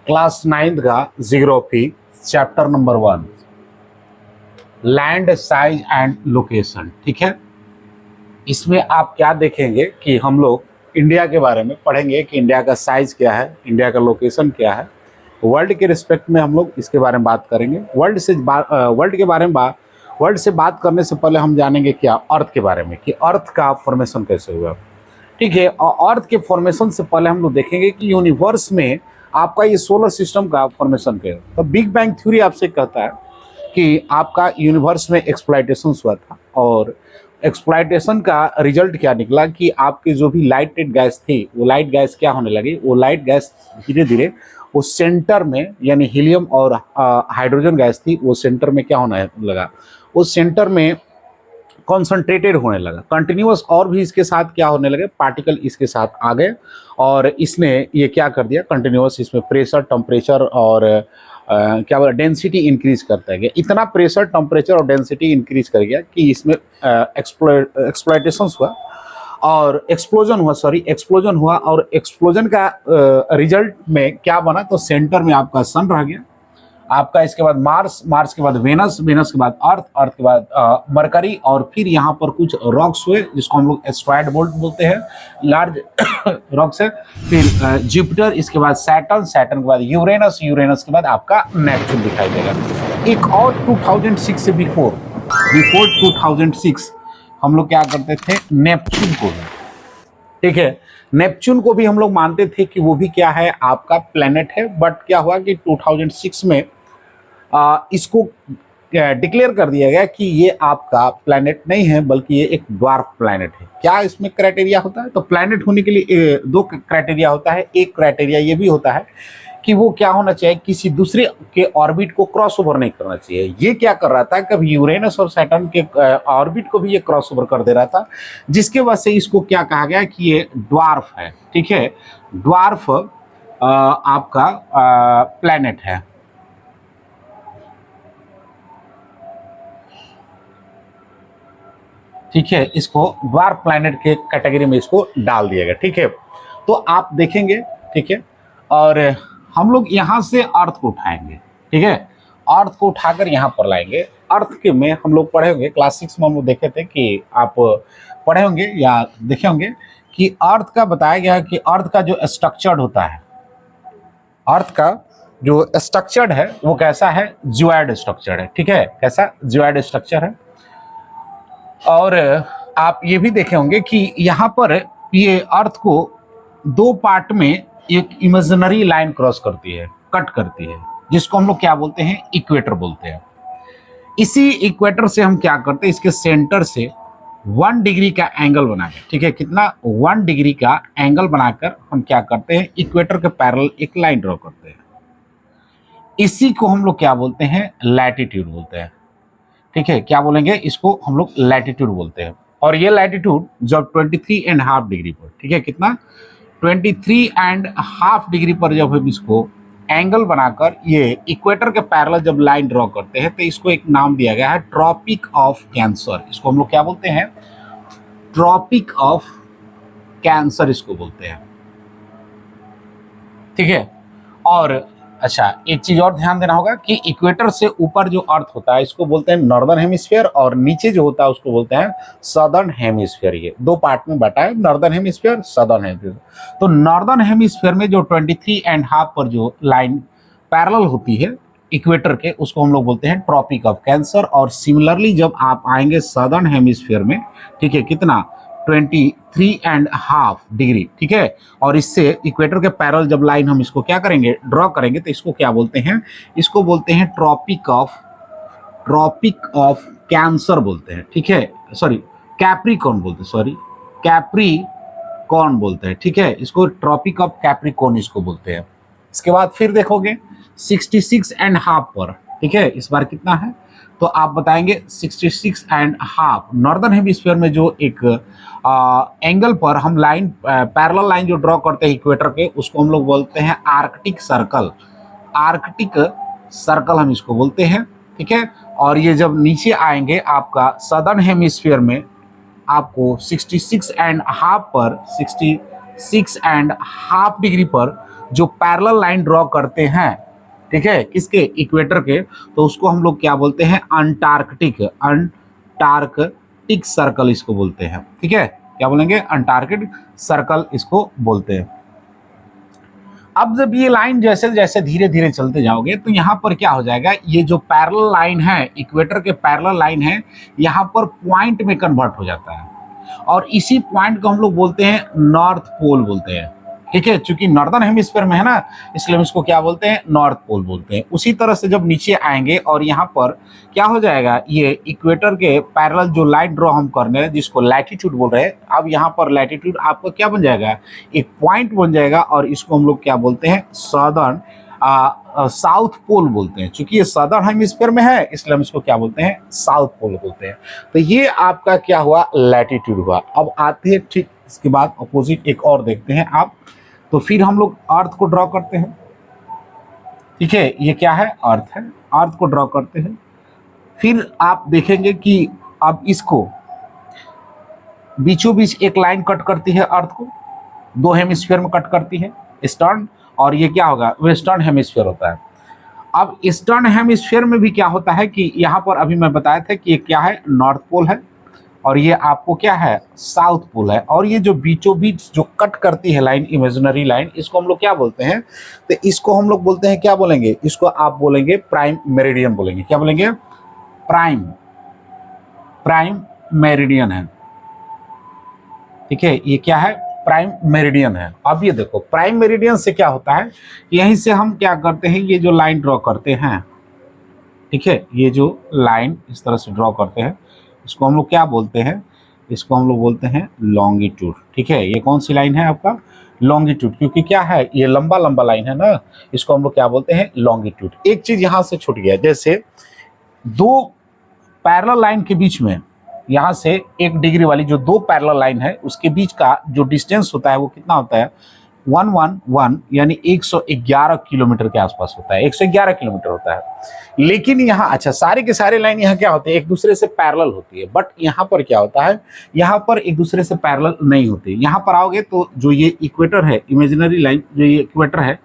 Class 9th का geography chapter number 1 land size and location. ठीक है, इसमें आप क्या देखेंगे कि हम लोग इंडिया के बारे में पढ़ेंगे कि इंडिया का साइज क्या है, इंडिया का लोकेशन क्या है। वर्ल्ड के रिस्पेक्ट में हम लोग इसके बारे में बात करेंगे। वर्ल्ड से बात करने से पहले हम जानेंगे क्या अर्थ के बारे में कि अर्थ का फॉर्मेशन कैसे हुआ। ठीक है, और अर्थ के फॉर्मेशन से पहले हम लोग देखेंगे कि यूनिवर्स में आपका ये सोलर सिस्टम का फॉर्मेशन क्या है। तो बिग बैंग थ्योरी आपसे कहता है कि आपका यूनिवर्स में एक्सप्लॉयटेशन हुआ था और एक्सप्लॉयटेशन का रिजल्ट क्या निकला कि आपकी जो भी लाइटेड गैस थी वो लाइट गैस क्या होने लगी, वो लाइट गैस धीरे धीरे वो सेंटर में यानी हीलियम और हाइड्रोजन गैस थी वो सेंटर में क्या होने लगा, उस सेंटर में कॉन्सेंट्रेटेड होने लगा कंटिन्यूअस। और भी इसके साथ क्या होने लगे, पार्टिकल इसके साथ आ गए और इसने ये क्या कर दिया, कंटिन्यूअस इसमें प्रेशर टेम्परेचर और क्या बोला डेंसिटी इंक्रीज करता है। इतना प्रेशर टेम्परेचर और डेंसिटी इंक्रीज कर गया कि इसमें एक्सप्लॉयटेशन हुआ और एक्सप्लोजन हुआ और एक्सप्लोजन का रिजल्ट में क्या बना, तो सेंटर में आपका सन रह गया, आपका इसके बाद मार्स के बाद वेनस के बाद अर्थ के बाद मरकरी और फिर यहाँ पर कुछ रॉक्स हुए जिसको हम लोग एस्ट्रॉयड बोल्ट बोलते हैं, लार्ज रॉक्स है। फिर जुपिटर, इसके बाद सैटर्न के बाद यूरेनस के बाद आपका नेपच्यून दिखाई देगा। एक और 2006 से बिफोर 2006 हम लोग क्या करते थे, नेपच्यून को, ठीक है, नेपच्यून को भी हम लोग मानते थे कि वो भी क्या है, आपका प्लेनेट है। बट क्या हुआ कि 2006 में इसको डिक्लेयर कर दिया गया कि ये आपका प्लैनेट नहीं है बल्कि ये एक ड्वार्फ प्लैनेट है। क्या इसमें क्राइटेरिया होता है, तो प्लैनेट होने के लिए दो क्राइटेरिया होता है। एक क्राइटेरिया ये भी होता है कि वो क्या होना चाहिए, किसी दूसरे के ऑर्बिट को क्रॉस ओवर नहीं करना चाहिए। ये क्या कर रहा था, कभी यूरेनस और सैटर्न के ऑर्बिट को भी ये क्रॉस ओवर कर दे रहा था, जिसके वजह से इसको क्या कहा गया कि ये ड्वार्फ है। ठीक है, ड्वार्फ आपका प्लैनेट है। ठीक है, इसको ड्वार्फ प्लैनेट के कैटेगरी में इसको डाल दिया गया। ठीक है, तो आप देखेंगे, ठीक है, और हम लोग यहाँ से अर्थ को उठाएंगे। ठीक है, अर्थ को उठाकर यहाँ पर लाएंगे। अर्थ के में हम लोग पढ़े होंगे, क्लास 6 में हम लोग देखे थे कि आप पढ़े होंगे या देखे होंगे कि अर्थ का बताया गया है कि अर्थ का जो स्ट्रक्चर्ड होता है, अर्थ का जो स्ट्रक्चर्ड है वो कैसा है, ज्वाइड स्ट्रक्चर है। ठीक है, कैसा, ज्वाइड स्ट्रक्चर है। और आप ये भी देखे होंगे कि यहाँ पर ये अर्थ को दो पार्ट में एक इमेजिनरी लाइन क्रॉस करती है, कट करती है, जिसको हम लोग क्या बोलते हैं, इक्वेटर बोलते हैं। इसी इक्वेटर से हम क्या करते हैं, इसके सेंटर से 1 डिग्री का एंगल बनाकर, ठीक है, कितना, 1 डिग्री का एंगल बनाकर हम क्या करते हैं, इक्वेटर के पैरेलल एक लाइन ड्रॉ करते हैं। इसी को हम लोग क्या बोलते हैं, लैटिट्यूड बोलते हैं। ठीक है, क्या बोलेंगे, इसको हम लोग लैटिट्यूड बोलते हैं। और ये लैटिट्यूड जब 23.5 डिग्री पर, ठीक है, कितना, 23.5 डिग्री पर जब हम इसको एंगल बनाकर ये इक्वेटर के पैरेलल जब लाइन ड्रॉ करते हैं तो इसको एक नाम दिया गया है, ट्रॉपिक ऑफ कैंसर। इसको हम लोग क्या बोलते हैं, ट्रॉपिक ऑफ कैंसर इसको बोलते हैं। ठीक है, और अच्छा, एक चीज और ध्यान देना होगा कि इक्वेटर से ऊपर जो अर्थ होता है इसको बोलते हैं नॉर्दर्न हेमिस्फीयर, और नीचे जो होता है उसको बोलते हैं सदर्न हेमिस्फीयर। ये दो पार्ट में बटा है, नॉर्दर्न हेमिस्फीयर, सदर्न हेमिस्फीयर। तो नॉर्दर्न हेमिस्फीयर में जो 23.5 पर जो लाइन पैरेलल होती है इक्वेटर के, उसको हम लोग बोलते हैं ट्रॉपिक ऑफ कैंसर। और सिमिलरली जब आप आएंगे सदर्न हेमिस्फीयर में, ठीक है, कितना, 23.5 डिग्री, ठीक है, और इससे इक्वेटर के पैरेलल जब लाइन हम इसको क्या करेंगे, ड्रॉ करेंगे, तो इसको क्या बोलते हैं, इसको बोलते हैं ट्रॉपिक ऑफ कैंसर बोलते हैं। ठीक है, सॉरी कैप्रिकॉर्न बोलते हैं, कैप्रिकॉर्न बोलते हैं। ठीक है, इसको ट्रॉपिक ऑफ कैप्रिकॉर्न इसको बोलते हैं। इसके बाद फिर देखोगे 66.5 पर, ठीक है, इस बार कितना है, तो आप बताएंगे 66.5। नॉर्दर्न हेमिस्फीयर में जो एक एंगल पर हम लाइन, पैरेलल लाइन जो ड्रॉ करते हैं इक्वेटर के, उसको हम लोग बोलते हैं आर्कटिक सर्कल हम इसको बोलते हैं। ठीक है, और ये जब नीचे आएंगे आपका सदर्न हेमिस्फीयर में आपको 66.5 डिग्री पर जो पैरेलल लाइन ड्रॉ करते हैं, ठीक है, किसके, इक्वेटर के, तो उसको हम लोग क्या बोलते हैं, अंटार्कटिक, अंटार्कटिक सर्कल इसको बोलते हैं, ठीक है, क्या बोलेंगे, अंटार्कटिक सर्कल इसको बोलते हैं। अब जब ये लाइन जैसे जैसे धीरे धीरे चलते जाओगे तो यहाँ पर क्या हो जाएगा, ये जो पैरेलल लाइन है, इक्वेटर के पैरेलल लाइन है, यहाँ पर पॉइंट में कन्वर्ट हो जाता है और इसी पॉइंट को हम लोग बोलते हैं नॉर्थ पोल बोलते हैं, ठीक है, चूंकि नॉर्दर्न हेमिस्फीयर में है ना, इसलिए हम इसको क्या बोलते हैं, नॉर्थ पोल बोलते हैं। उसी तरह से जब नीचे आएंगे और यहाँ पर क्या हो जाएगा, ये इक्वेटर के पैरेलल जो लाइन ड्रॉ हम करने हैं जिसको लैटिट्यूड बोल रहे हैं, अब यहाँ पर लैटिट्यूड आपका क्या बन जाएगा, एक पॉइंट बन जाएगा और इसको हम लोग क्या बोलते हैं, सदर्न साउथ पोल बोलते हैं। चूंकि ये सदर्न हेमिस्फीयर में है इसलिए हम इसको क्या बोलते हैं, साउथ पोल बोलते हैं। तो ये आपका क्या हुआ, लैटिट्यूड हुआ। अब आते हैं ठीक इसके बाद अपोजिट एक और देखते हैं आप, तो फिर हम लोग अर्थ को ड्रॉ करते हैं, ठीक है, ये क्या है, अर्थ है, अर्थ को ड्रॉ करते हैं। फिर आप देखेंगे कि अब इसको बीचों बीच एक लाइन कट करती है, अर्थ को दो हेमिस्फीयर में कट करती है, ईस्टर्न और ये क्या होगा, वेस्टर्न हेमिस्फीयर होता है। अब ईस्टर्न हेमिस्फीयर में भी क्या होता है कि यहाँ पर अभी मैं बताया था कि ये क्या है, नॉर्थ पोल है और ये आपको क्या है, साउथ पोल है। और ये जो बीचों बीच जो कट करती है लाइन, इमेजिनरी लाइन, इसको हम लोग क्या बोलते हैं, तो इसको हम लोग बोलते हैं, क्या बोलेंगे, इसको आप बोलेंगे प्राइम मेरिडियन बोलेंगे, क्या बोलेंगे, प्राइम, प्राइम मेरिडियन है, ठीक है, ये क्या है, प्राइम मेरिडियन है। अब ये देखो प्राइम मेरिडियन से क्या होता है, यहीं से हम क्या करते हैं, ये जो लाइन ड्रॉ करते हैं, ठीक है, ये जो लाइन इस तरह से ड्रॉ करते हैं, इसको हम लोग क्या बोलते हैं, इसको हम लोग बोलते हैं लॉन्गिट्यूड, ठीक है। ये कौन सी लाइन है आपका, लॉन्गिट्यूड, क्योंकि क्या है, ये लंबा लंबा लाइन है ना, इसको हम लोग क्या बोलते हैं, लॉन्गिट्यूड। एक चीज यहां से छूट गया, जैसे दो पैरेलल लाइन के बीच में, यहाँ से 1 डिग्री वाली जो दो पैरेलल लाइन है उसके बीच का जो डिस्टेंस होता है वो कितना होता है, 111 यानी 111 किलोमीटर के आसपास होता है, 111 किलोमीटर होता है। लेकिन यहाँ अच्छा सारे के सारे लाइन यहाँ क्या होते हैं, एक दूसरे से पैरेलल होती है, बट यहाँ पर क्या होता है, यहाँ पर एक दूसरे से पैरेलल नहीं होती। यहाँ पर आओगे तो जो ये इक्वेटर है, इमेजिनरी लाइन जो ये इक्वेटर है,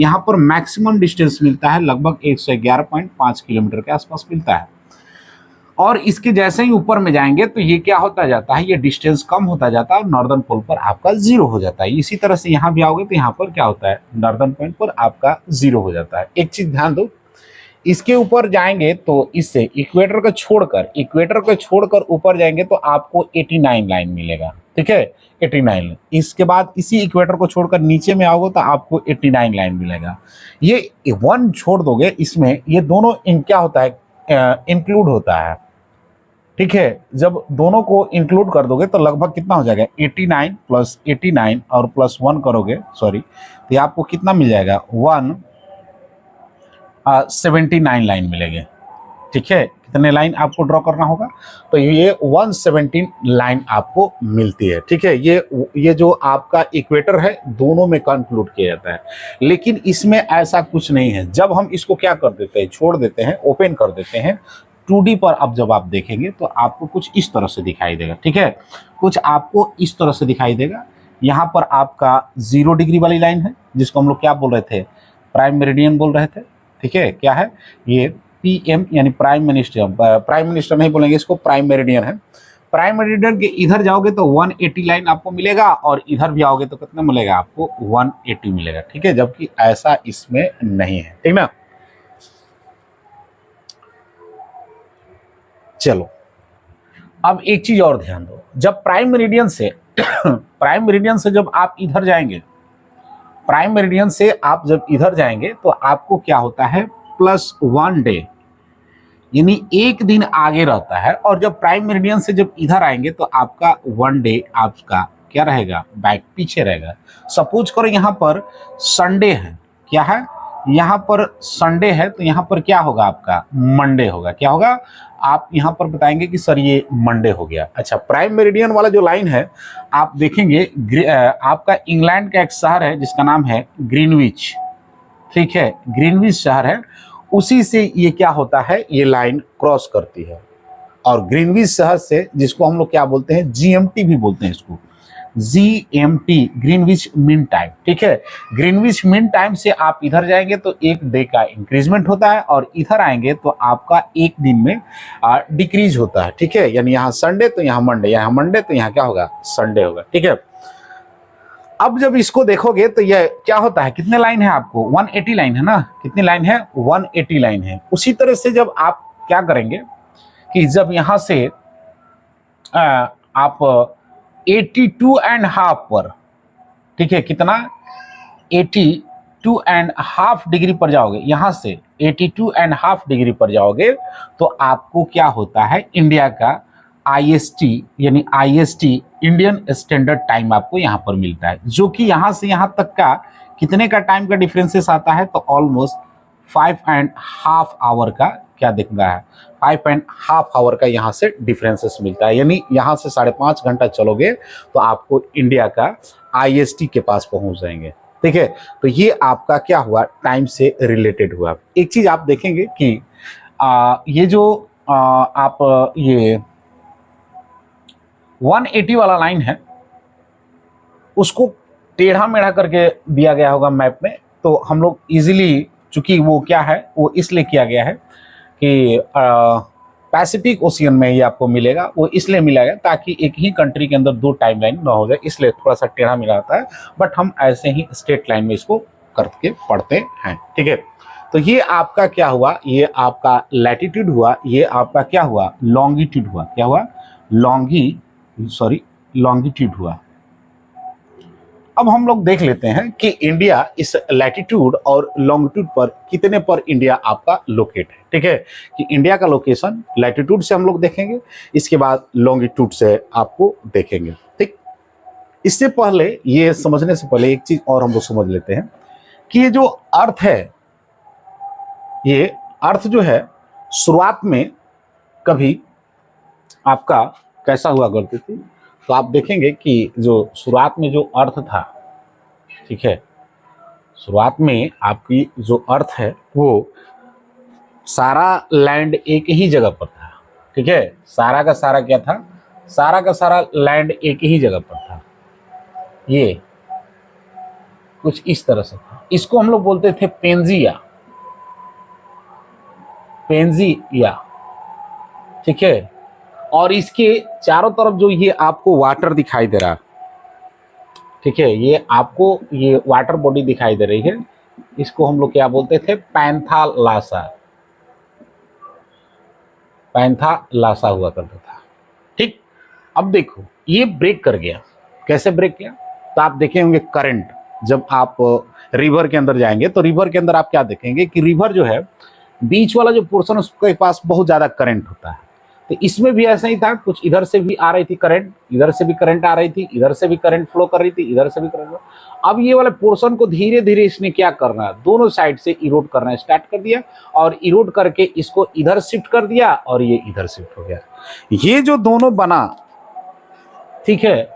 यहाँ पर मैक्सिमम डिस्टेंस मिलता है लगभग 111.5 किलोमीटर के आसपास मिलता है। और इसके जैसे ही ऊपर में जाएंगे तो ये क्या होता जाता है, ये डिस्टेंस कम होता जाता है और नॉर्दर्न पोल पर आपका 0 हो जाता है। इसी तरह से यहाँ भी आओगे तो यहाँ पर क्या होता है, नॉर्दर्न पॉइंट पर आपका 0 हो जाता है। एक चीज ध्यान दो, इसके ऊपर जाएंगे तो इससे इक्वेटर को छोड़कर ऊपर जाएंगे तो आपको 89 लाइन मिलेगा, ठीक है, 89। इसके बाद इसी इक्वेटर को छोड़कर नीचे में आओगे तो आपको 89 लाइन मिलेगा। ये 1 छोड़ दोगे इसमें, ये दोनों क्या होता है, इंक्लूड होता है, ठीक है। जब दोनों को इंक्लूड कर दोगे तो लगभग कितना हो जाएगा, 89 प्लस 89 और प्लस 1 करोगे, सॉरी, तो आपको कितना मिल जाएगा, 179 लाइन मिलेंगे, ठीक है। कितने लाइन आपको ड्रॉ करना होगा, तो ये 117 लाइन आपको मिलती है, ठीक है। ये जो आपका इक्वेटर है दोनों में कंक्लूड किया जाता है, लेकिन इसमें ऐसा कुछ नहीं है। जब हम इसको क्या कर देते हैं, छोड़ देते हैं, ओपन कर देते हैं 2D पर, अब जब आप देखेंगे तो आपको कुछ इस तरह से दिखाई देगा, ठीक है, कुछ आपको इस तरह से दिखाई देगा। यहाँ पर आपका 0 डिग्री वाली लाइन है जिसको हम लोग क्या बोल रहे थे, प्राइम मेरिडियन बोल रहे थे, ठीक है। क्या है ये, PM यानी प्राइम मिनिस्टर नहीं बोलेंगे इसको, प्राइम मेरिडियन है। प्राइम मेरिडियन के इधर जाओगे तो 180 लाइन आपको मिलेगा और इधर भी आओगे तो कितना मिलेगा आपको, 180 मिलेगा, ठीक है, जबकि ऐसा इसमें नहीं है, ठीक ना। चलो अब एक चीज और ध्यान दो, जब प्राइम मेरिडियन से जब आप इधर जाएंगे, प्राइम मेरिडियन से आप जब इधर जाएंगे तो आपको क्या होता है, +1 डे यानी 1 दिन आगे रहता है। और जब प्राइम मेरिडियन से जब इधर आएंगे तो आपका 1 डे आपका क्या रहेगा, बैक पीछे रहेगा। सपोज करो यहाँ पर संडे है, क्या है, यहाँ पर संडे है तो यहाँ पर क्या होगा आपका, मंडे होगा। क्या होगा, आप यहाँ पर बताएंगे कि सर ये मंडे हो गया। अच्छा, प्राइम मेरिडियन वाला जो लाइन है आप देखेंगे, आपका इंग्लैंड का एक शहर है जिसका नाम है ग्रीनविच, ठीक है, ग्रीनविच शहर है, उसी से ये क्या होता है, ये लाइन क्रॉस करती है। और ग्रीनविच शहर से, जिसको हम लोग क्या बोलते हैं, GMT भी बोलते हैं इसको, GMT, ग्रीनविच मीन टाइम। ठीक है, ग्रीनविच मीन टाइम से आप इधर जाएंगे तो एक डे का इंक्रीजमेंट होता है और इधर आएंगे तो आपका एक दिन में डिक्रीज होता है। ठीक है, यानी यहाँ संडे तो यहाँ मंडे, यहाँ मंडे तो यहाँ क्या होगा, संडे होगा। ठीक है, अब जब इसको देखोगे तो ये क्या होता है, कितने लाइन है आपको, 180 लाइन है ना, कितनी लाइन है, 180 लाइन है। उसी तरह से जब आप क्या करेंगे कि जब यहां से आप 82.5 पर, ठीक है, कितना, 82.5 डिग्री पर जाओगे, यहां से 82.5 डिग्री पर जाओगे तो आपको क्या होता है, इंडिया का IST यानी IST इंडियन स्टैंडर्ड टाइम आपको यहाँ पर मिलता है, जो कि यहाँ से यहाँ तक का कितने का टाइम का डिफरेंसेस आता है, तो ऑलमोस्ट 5.5 आवर का क्या दिखता है, 5.5 आवर का यहाँ से डिफरेंसेस मिलता है। यानी यहाँ से 5.5 घंटा चलोगे तो आपको इंडिया का IST के पास पहुंच जाएंगे। ठीक है, तो ये आपका क्या हुआ, टाइम से रिलेटेड हुआ। एक चीज आप देखेंगे कि ये जो आप ये 180 वाला लाइन है उसको टेढ़ा मेढ़ा करके दिया गया होगा मैप में, तो हम लोग इजीली, चूंकि वो क्या है, वो इसलिए किया गया है कि पैसिफिक ओशियन में ही आपको मिलेगा, वो इसलिए मिला गया ताकि एक ही कंट्री के अंदर दो टाइम लाइन ना हो जाए, इसलिए थोड़ा सा टेढ़ा मिला होता है, बट हम ऐसे ही स्ट्रेट लाइन में इसको करके पढ़ते हैं। ठीक है, तो ये आपका क्या हुआ, ये आपका लैटिट्यूड हुआ, ये आपका क्या हुआ, लॉन्गिट्यूड हुआ, क्या हुआ, लॉन्गिट्यूड हुआ। अब हम लोग देख लेते हैं कि इंडिया इस लैटिट्यूड और लॉन्गिट्यूड पर कितने पर इंडिया आपका लोकेट है। ठीक है, कि इंडिया का लोकेशन लैटिट्यूड से हम लोग देखेंगे, इसके बाद लॉन्गिट्यूड से आपको देखेंगे। ठीक, इससे पहले, ये समझने से पहले एक चीज और हम लोग समझ लेते हैं कि ये जो अर्थ है, ये अर्थ जो है शुरुआत में कभी आपका कैसा हुआ करती थी, तो आप देखेंगे कि जो शुरुआत में जो अर्थ था, ठीक है, शुरुआत में आपकी जो अर्थ है वो सारा लैंड एक ही जगह पर था। ठीक है, सारा का सारा क्या था, सारा का सारा लैंड एक ही जगह पर था, ये कुछ इस तरह से था। इसको हम लोग बोलते थे पेंजिया, पेंजिया। ठीक है, और इसके चारों तरफ जो ये आपको वाटर दिखाई दे रहा, ठीक है, ये आपको ये वाटर बॉडी दिखाई दे रही है, इसको हम लोग क्या बोलते थे, पैंथालासा, पैंथालासा हुआ करता था। ठीक, अब देखो ये ब्रेक कर गया, कैसे ब्रेक किया, तो आप देखे होंगे करंट, जब आप रिवर के अंदर जाएंगे तो रिवर के अंदर आप क्या देखेंगे कि रिवर जो है, बीच वाला जो पोर्शन उसके पास बहुत ज्यादा करंट होता है, तो इसमें भी ऐसा ही था, कुछ इधर से भी आ रही थी करंट, इधर से भी करंट आ रही थी, इधर से भी करंट फ्लो कर रही थी, इधर से भी करंट। अब ये वाले पोर्शन को धीरे धीरे इसने क्या करना, दोनों साइड से इरोड करना स्टार्ट कर दिया, और इरोड करके इसको इधर शिफ्ट कर दिया और ये इधर शिफ्ट हो गया। ये जो दोनों बना, ठीक है,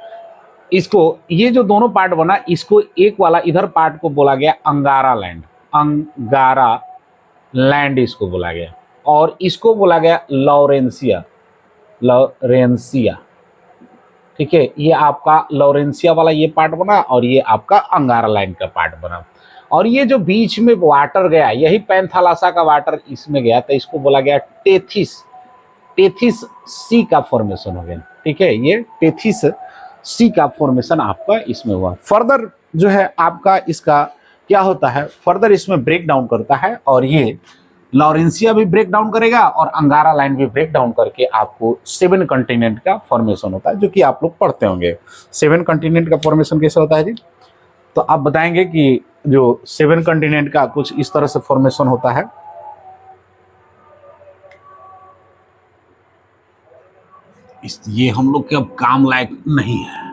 इसको, ये जो दोनों पार्ट बना, इसको एक वाला इधर पार्ट को बोला गया अंगारा लैंड, अंगारा लैंड इसको बोला गया, और इसको बोला गया लॉरेंसिया, लॉरेंसिया। ठीक है, ये आपका लॉरेंसिया वाला ये पार्ट बना और ये आपका अंगारा लाइन का पार्ट बना, और ये जो बीच में वाटर गया, यही पैंथालासा का वाटर इसमें गया, तो इसको बोला गया टेथिस, टेथिस सी का फॉर्मेशन हो गया। ठीक है, ये टेथिस सी का फॉर्मेशन आपका इसमें हुआ। फर्दर जो है आपका इसका क्या होता है, फर्दर इसमें ब्रेक डाउन करता है, और ये लॉरेंसिया भी ब्रेक डाउन करेगा और अंगारा लाइन भी ब्रेक डाउन करके आपको 7 कॉन्टिनेंट का फॉर्मेशन होता है, जो कि आप लोग पढ़ते होंगे। 7 कॉन्टिनेंट का फॉर्मेशन कैसे होता है जी, तो आप बताएंगे कि जो 7 कॉन्टिनेंट का कुछ इस तरह से फॉर्मेशन होता है। ये हम लोग के अब काम लायक नहीं है,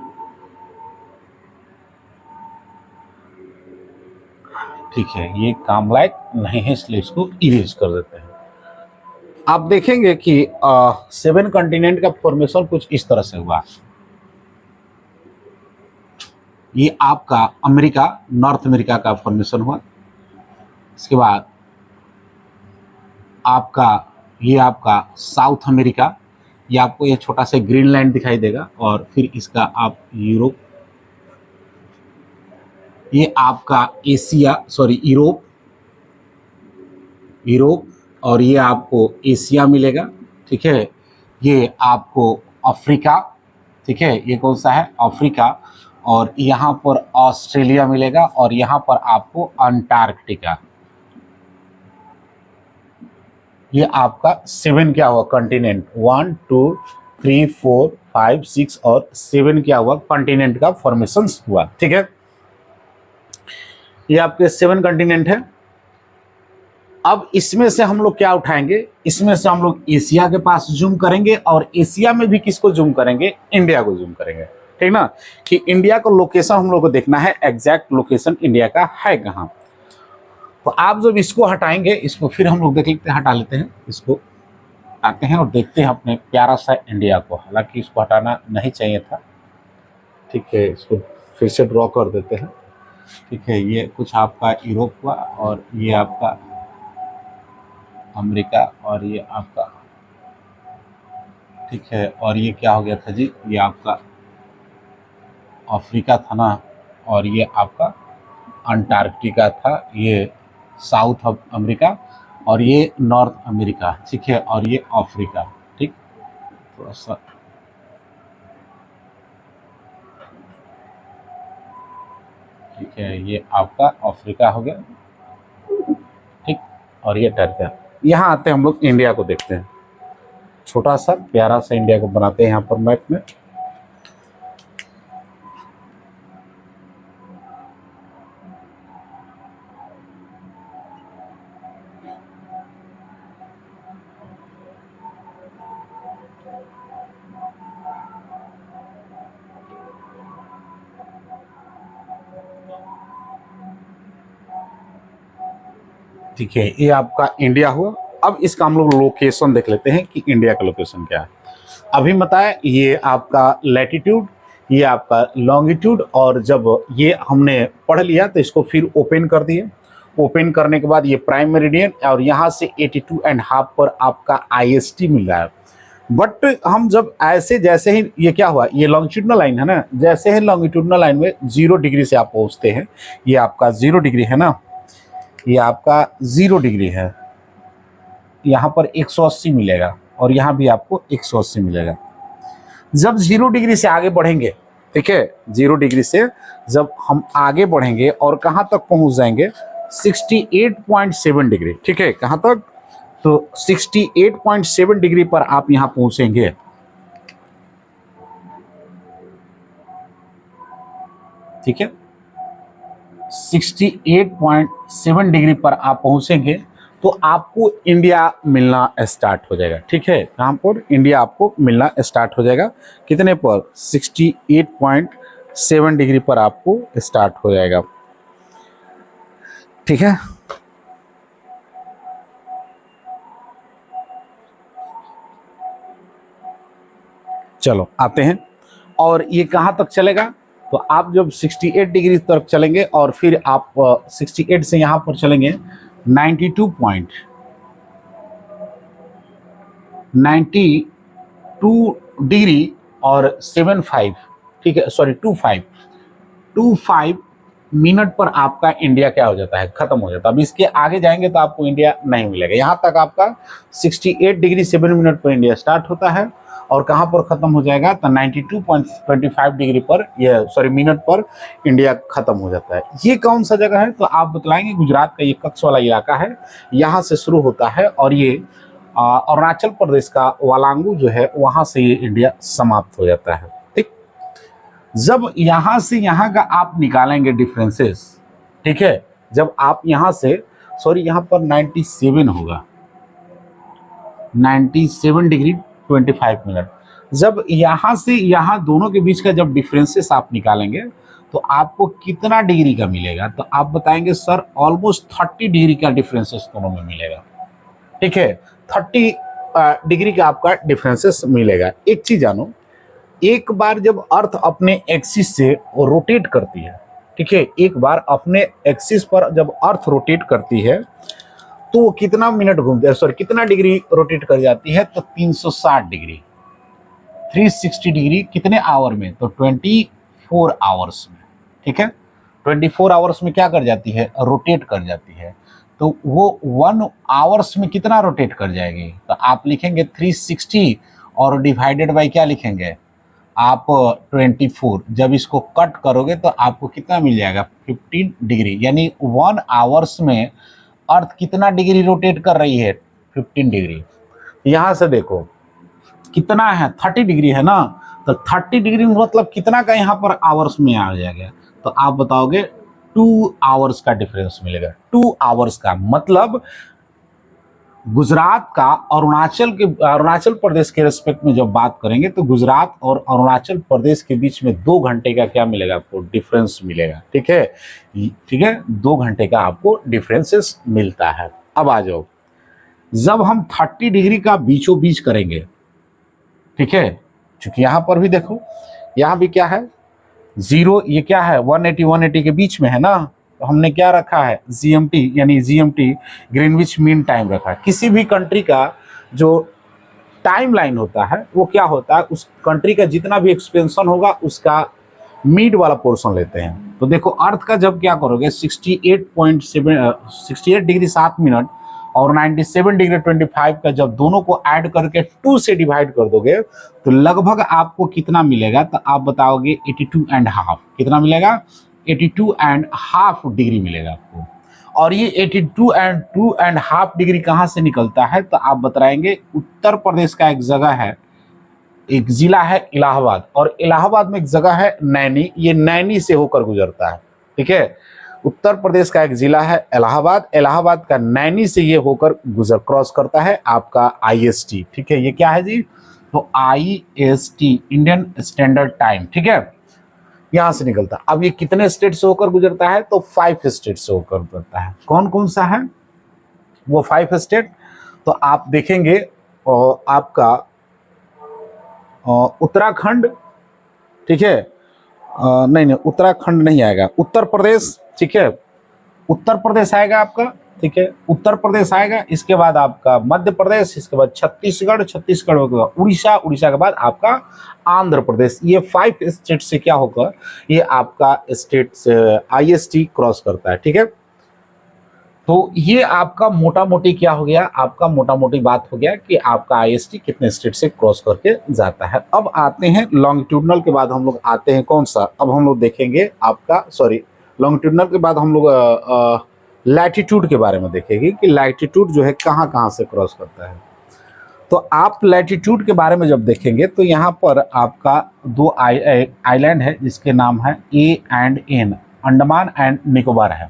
ठीक है, ये काम लायक नहीं है, इसलिए इसको इरेज कर देते हैं। आप देखेंगे कि 7 कॉन्टिनेंट का फॉर्मेशन कुछ इस तरह से हुआ। ये आपका अमेरिका, नॉर्थ अमेरिका का फॉर्मेशन हुआ, इसके बाद आपका ये आपका साउथ अमेरिका, ये आपको ये छोटा सा ग्रीनलैंड दिखाई देगा, और फिर इसका आप यूरोप ये आपका एशिया सॉरी यूरोप, यूरोप, और ये आपको एशिया मिलेगा, ठीक है। ये आपको अफ्रीका, ठीक है, ये कौन सा है, अफ्रीका, और यहाँ पर ऑस्ट्रेलिया मिलेगा, और यहाँ पर आपको अंटार्कटिका। ये आपका 7 क्या हुआ कॉन्टिनेंट, 1 2 3 4 5 6 और 7 क्या हुआ कॉन्टिनेंट का फॉर्मेशन हुआ, ठीक है। ये आपके 7 कॉन्टिनेंट है। अब इसमें से हम लोग क्या उठाएंगे, इसमें से हम लोग एशिया के पास जूम करेंगे, और एशिया में भी किसको जूम करेंगे, इंडिया को जूम करेंगे, ठीक ना, कि इंडिया को लोकेशन हम लोग को देखना है, एग्जैक्ट लोकेशन इंडिया का है कहाँ। तो आप जब इसको हटाएंगे, इसको फिर हम लोग देख लेते हैं, हटा लेते हैं, इसको आते हैं और देखते हैं अपने प्यारा सा इंडिया को। हालांकि इसको हटाना नहीं चाहिए था, ठीक है, इसको फिर से ड्रॉ कर देते हैं, ठीक है। ये कुछ आपका यूरोप हुआ, और ये आपका अमेरिका, और ये आपका, ठीक है, और ये क्या हो गया था जी, ये आपका अफ्रीका था ना, और ये आपका अंटार्कटिका था, ये साउथ ऑफ अमेरिका, और ये नॉर्थ अमेरिका, ठीक है, और ये अफ्रीका, ठीक। थोड़ा सा ठीक है, ये आपका अफ्रीका हो गया, ठीक, और ये टर्की। यहाँ आते हैं हम लोग इंडिया को देखते हैं, छोटा सा प्यारा सा इंडिया को बनाते हैं यहाँ पर मैप में। ठीक है, ये आपका इंडिया हुआ। अब इसका हम लोग लोकेशन देख लेते हैं कि इंडिया का लोकेशन क्या है। अभी बताया ये आपका लैटिट्यूड, ये आपका लॉन्गिट्यूड, और जब ये हमने पढ़ लिया तो इसको फिर ओपन कर दिए। ओपन करने के बाद ये प्राइम मेरिडियन, और यहाँ से 82.5 पर आपका IST मिल रहा है। बट हम जब ऐसे जैसे ही ये क्या हुआ, ये लॉन्गिट्यूडनल लाइन है ना, जैसे ही लॉन्गिट्यूडनल लाइन में 0 डिग्री से आप पहुँचते हैं, ये आपका 0 डिग्री है ना, ये आपका 0 डिग्री है, यहाँ पर 180 मिलेगा, और यहाँ भी आपको 180 मिलेगा। जब 0 डिग्री से आगे बढ़ेंगे, ठीक है, 0 डिग्री से जब हम आगे बढ़ेंगे और कहाँ तक पहुँच जाएंगे, 68.7 डिग्री, ठीक है, कहाँ तक, तो 68.7 डिग्री पर आप यहाँ पहुँचेंगे, ठीक है। 68.7 डिग्री पर आप पहुंचेंगे तो आपको इंडिया मिलना स्टार्ट हो जाएगा, ठीक है। कहाँ पर इंडिया आपको मिलना स्टार्ट हो जाएगा, कितने पर, 68.7 डिग्री पर आपको स्टार्ट हो जाएगा, ठीक है। चलो आते हैं, और ये कहाँ तक चलेगा, तो आप जब 68 डिग्री तक चलेंगे, और फिर आप 68 से यहाँ पर चलेंगे 92 डिग्री और 75, ठीक है, सॉरी 25 मिनट पर आपका इंडिया क्या हो जाता है, खत्म हो जाता है। अब इसके आगे जाएंगे तो आपको इंडिया नहीं मिलेगा। यहाँ तक आपका 68 डिग्री 7 मिनट पर इंडिया स्टार्ट होता है, और कहाँ पर खत्म हो जाएगा, तो 92.25 डिग्री पर, ये सॉरी मिनट पर इंडिया खत्म हो जाता है। ये कौन सा जगह है, तो आप बतलाएंगे गुजरात का ये कच्छ वाला इलाका है, यहाँ से शुरू होता है, और ये अरुणाचल प्रदेश का वालांगू जो है, वहाँ से ये इंडिया समाप्त हो जाता है, ठीक। जब यहाँ से यहाँ का आप निकालेंगे डिफरेंसेस, ठीक है, जब आप यहाँ से, सॉरी यहाँ पर 97 होगा, 97 डिग्री 25 मिनट, जब यहाँ से यहाँ दोनों के बीच का जब डिफरेंसेस आप निकालेंगे तो आपको कितना डिग्री का मिलेगा, तो आप बताएंगे सर ऑलमोस्ट 30 डिग्री का डिफरेंसेस दोनों में मिलेगा, ठीक है। 30 डिग्री का आपका डिफरेंसेस मिलेगा। एक चीज जानो, एक बार जब अर्थ अपने एक्सिस से रोटेट करती है, ठीक है, एक बार अपने एक्सिस पर जब अर्थ रोटेट करती है तो वो कितना मिनट घूमते हैं, सॉरी कितना डिग्री रोटेट कर जाती है, तो 360 डिग्री, 360 डिग्री कितने आवर में, तो 24 आवर्स में, ठीक है। 24 आवर्स में क्या कर जाती है, रोटेट कर जाती है। तो वो 1 आवर्स में कितना रोटेट कर जाएगी, तो आप लिखेंगे 360 और डिवाइडेड बाय क्या लिखेंगे आप 24। जब इसको कट करोगे तो आपको कितना मिल जाएगा 15 डिग्री, यानी 1 आवर्स में अर्थ कितना डिग्री रोटेट कर रही है 15 डिग्री। यहाँ से देखो कितना है 30 डिग्री है ना, तो 30 डिग्री मतलब कितना का यहाँ पर आवर्स में आ जाएगा, तो आप बताओगे 2 आवर्स का डिफरेंस मिलेगा। 2 आवर्स का मतलब गुजरात का अरुणाचल प्रदेश के रेस्पेक्ट में जब बात करेंगे तो गुजरात और अरुणाचल प्रदेश के बीच में 2 घंटे का क्या मिलेगा आपको, डिफरेंस मिलेगा। ठीक है, ठीक है, 2 घंटे का आपको डिफरेंसेस मिलता है। अब आ जाओ, जब हम 30 डिग्री का बीचों बीच करेंगे, ठीक है, क्योंकि यहाँ पर भी देखो यहाँ भी क्या है 0, ये क्या है 180 के बीच में है ना, तो हमने क्या रखा है GMT, यानी GMT ग्रीनविच मीन टाइम रखा है। किसी भी कंट्री का जो टाइम लाइन होता है वो क्या होता है, उस कंट्री का जितना भी एक्सपेंशन होगा उसका मिड वाला पोर्शन लेते हैं। तो देखो अर्थ का जब क्या करोगे 68 डिग्री 7 मिनट और 97 डिग्री 25 का जब दोनों को ऐड करके 2 से डिवाइड कर दोगे तो लगभग आपको कितना मिलेगा, तो आप बताओगे 82.5। कितना मिलेगा 82.5 डिग्री मिलेगा आपको। और ये 82.5 डिग्री कहाँ से निकलता है, तो आप बताएंगे उत्तर प्रदेश का एक जगह है, एक जिला है इलाहाबाद, और इलाहाबाद में एक जगह है नैनी, ये नैनी से होकर गुजरता है। ठीक है, उत्तर प्रदेश का एक जिला है इलाहाबाद, इलाहाबाद का नैनी से ये होकर क्रॉस करता है आपका IST। ठीक है, ये क्या है जी, तो IST इंडियन स्टैंडर्ड टाइम। ठीक है, यहां से निकलता है। अब ये कितने स्टेट से होकर गुजरता है, तो 5 स्टेट से होकर गुजरता है। कौन कौन सा है वो 5 स्टेट, तो आप देखेंगे आपका उत्तराखंड, ठीक है, नहीं उत्तराखंड नहीं आएगा, उत्तर प्रदेश, ठीक है, उत्तर प्रदेश आएगा आपका, ठीक है, उत्तर प्रदेश आएगा, इसके बाद आपका मध्य प्रदेश, इसके बाद छत्तीसगढ़ के बाद उड़ीसा, उड़ीसा के बाद आपका आंध्र प्रदेश। ये 5 स्टेट से क्या होगा, ये आपका स्टेट IST क्रॉस करता है। ठीक है, तो ये आपका मोटा मोटी क्या हो गया, आपका मोटा मोटी बात हो गया कि आपका IST कितने स्टेट से क्रॉस करके जाता है। अब आते हैं लॉन्गिट्यूडनल के बाद हम लोग आते हैं कौन सा, अब हम लोग देखेंगे आपका लॉन्गिट्यूडनल के बाद हम लोग लैटिट्यूड के बारे में देखेंगे कि लैटिट्यूड जो है कहाँ कहाँ से क्रॉस करता है। तो आप लैटिट्यूड के बारे में जब देखेंगे तो यहाँ पर आपका 2 आइलैंड है जिसके नाम है A and N, Andaman and Nicobar है।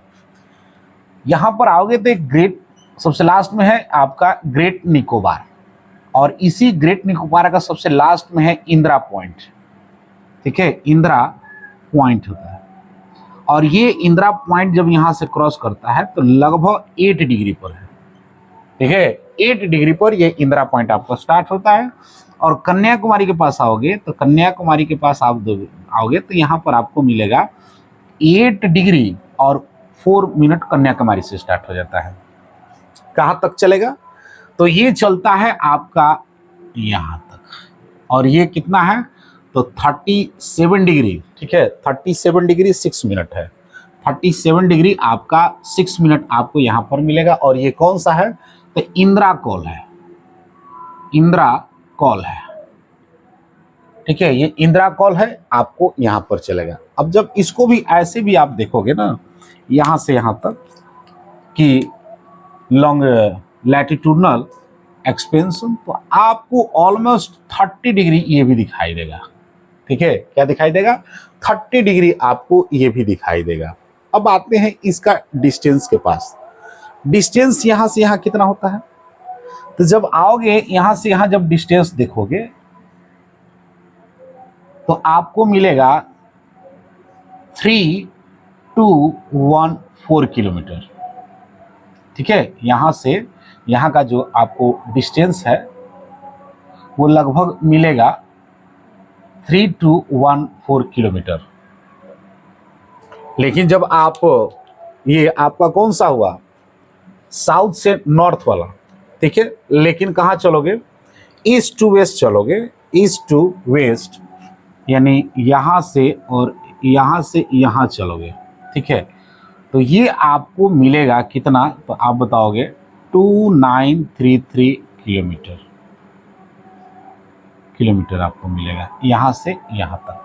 यहाँ पर आओगे तो एक ग्रेट, सबसे लास्ट में है आपका ग्रेट निकोबार, और इसी ग्रेट निकोबार का सबसे लास्ट में है इंदिरा पॉइंट। ठीक है, इंदिरा पॉइंट होता है, और ये इंदिरा पॉइंट जब यहाँ से क्रॉस करता है तो लगभग 8 डिग्री पर है। ठीक है, 8 डिग्री पर ये इंदिरा पॉइंट आपका स्टार्ट होता है। और कन्याकुमारी के पास आओगे तो कन्याकुमारी के पास आप आओगे तो यहाँ पर आपको मिलेगा 8 डिग्री और 4 मिनट कन्याकुमारी से स्टार्ट हो जाता है। कहाँ तक चलेगा, तो ये चलता है आपका यहाँ तक, और ये कितना है, तो 37 डिग्री। ठीक है, 37 डिग्री 6 मिनट है, 37 डिग्री आपका 6 मिनट आपको यहाँ पर मिलेगा। और ये कौन सा है, तो इंदिरा कॉल है, इंदिरा कॉल है। ठीक है, ये इंदिरा कॉल है, आपको यहाँ पर चलेगा। अब जब इसको भी ऐसे भी आप देखोगे ना, यहाँ से यहाँ तक कि लॉन्ग लैटिट्यूडनल एक्सपेंशन, तो आपको ऑलमोस्ट 30 डिग्री ये भी दिखाई देगा। ठीक है, क्या दिखाई देगा, 30 डिग्री आपको ये भी दिखाई देगा। अब आते हैं इसका डिस्टेंस के पास। डिस्टेंस यहाँ से यहाँ कितना होता है, तो जब आओगे यहाँ से यहाँ जब डिस्टेंस देखोगे तो आपको मिलेगा 3214 किलोमीटर। ठीक है, यहाँ से यहाँ का जो आपको डिस्टेंस है वो लगभग मिलेगा 3214 किलोमीटर। लेकिन जब आप ये आपका कौन सा हुआ, साउथ से नॉर्थ वाला, ठीक है, लेकिन कहाँ चलोगे, ईस्ट टू वेस्ट चलोगे, ईस्ट टू वेस्ट, यानी यहाँ से और यहाँ से यहाँ चलोगे। ठीक है। तो ये आपको मिलेगा कितना, तो आप बताओगे 2933 किलोमीटर आपको मिलेगा, यहाँ से यहाँ तक